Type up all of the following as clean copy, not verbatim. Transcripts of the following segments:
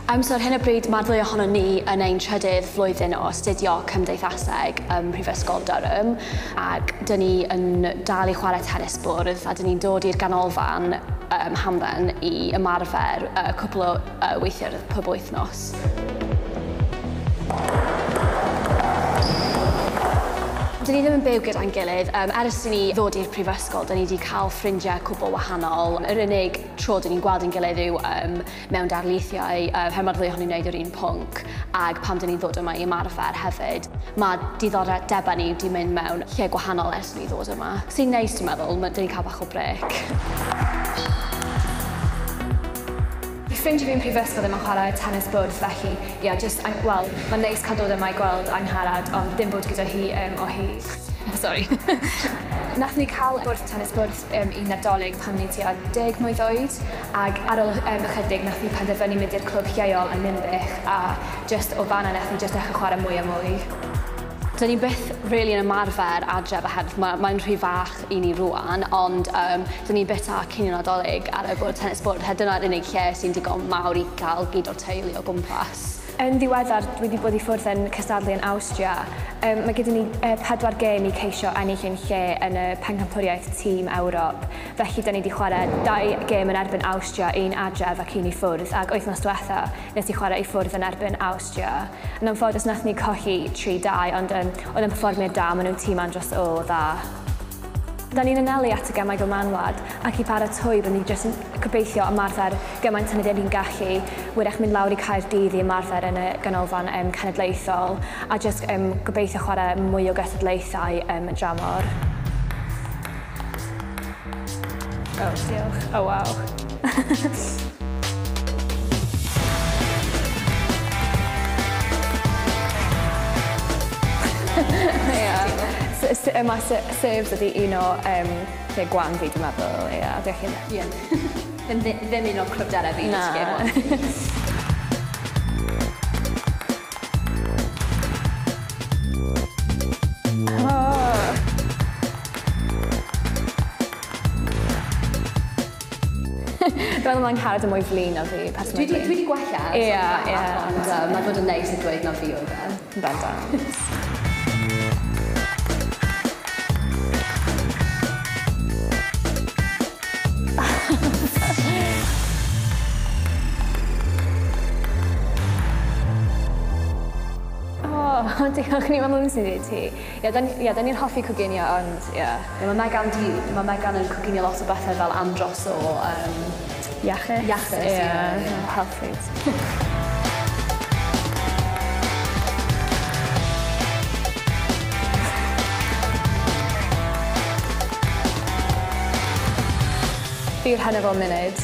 So ar hyn o bryd, mae'r ddwy ohono ni yn ein trydydd flwyddyn o astudio cymdeithaseg Prifysgol Durham, ac dyn ni yn dal i chwarae tennis bwrdd, a dyn ni'n dod i'r ganolfan Hamdden i ymarfer cwpl o weithiau pob wythnos. Dyn ni ddim yn byw gyda'n gilydd. Ers i ni ddod i'r prifysgol, dyn ni wedi cael ffrindiau cwbl wahanol. Yr unig tro dyn ni'n gweld yn gilydd yw mewn darlithiau, mae'r ddwy ohonyn ni'n gwneud yr un pwnc, ac pam dyn ni'n ddod yma i ymarfer hefyd. Mae diddordeba ni wedi mynd mewn lle gwahanol ers ni ddod yma. Sy'n neis, dwi'n meddwl, dyn ni'n cael bach o brec. Ffrindiau fi'n prifysgol ddim yn chwarae tennis bwrdd, felly, wel, mae'n neis cael dod yma i gweld Angharad, ond dim bod gyda hi o hyd. Sorry. Nath ni cael bwrdd tennis bwrdd i Nadolig pan ni tua 10 mlwydd oed, ac ar ôl ychydig nath ni penderfynu mynd i'r clwb lleol yn Ninbych, a just o fanna nath ni just dechrau chwarae mwy a mwy. Dyn ni byth really yn ymarfer adref oherwydd mae'n rhy fach i ni rwan, ond dyn ni byta cyn i Nadolig ar y bwrdd tennis bwrdd. Dyna'r unig lle sy'n digon mawr i gael gyd o'r teulu o gwmpas. Yn ddiweddar, dwi wedi bod i ffwrdd yn cystadlu yn Awstria. Mae gyda ni 4 gêm i ceisio ennill yn lle yn y pencampwriaeth tîm Ewrop. Felly, dyn ni wedi chwarae 2 gêm yn erbyn Awstria, un adref ac un i ffwrdd, ac wythnos diwetha nes i chwarae i ffwrdd yn erbyn Awstria. Yn anffodus, nath ni colli 3-2, ond oedd yn perfformiad da, maen nhw'n tîm andros o dda. Da ni'n anelu at y gemau gymanwlad, ac i paratoi byddwn ni jyst yn gobeithio ymarfer gymaint hynny ni'n gallu, wyrach mynd lawr i Caerdydd i ymarfer yn y ganolfan cenedlaethol, a jyst gobeithio chwarae mwy o gystadlaethau dramor. Diolch. Waw. Mae serves ydi un o lle gwan fi, dwi'n meddwl. Ddim un o cryfderau fi. Na. Dwi'n meddwl mae'n Angharad yn mwy flin o fi. Dwi wedi gwella. Ond mae'n fod yn neis i dweud na fi oedd e. Bendant. Diolch, ni'n meddwl sy'n dweud ti. Da ni'n hoffi coginio, ond Mae Megan yn coginio lot o bethau fel andros o iachus. Health foods. Fi'r hynny fel munud,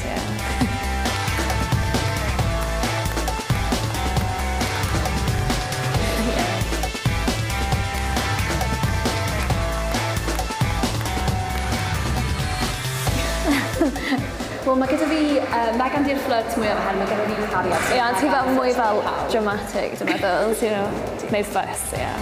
Wel, mae gyda fi, Megan di'r flirt mwy o'r hen, mae gyda fi cariad. Ti fel mwy fel dramatic, dwi'n meddwl, ti'n gwneud fuss, Ie.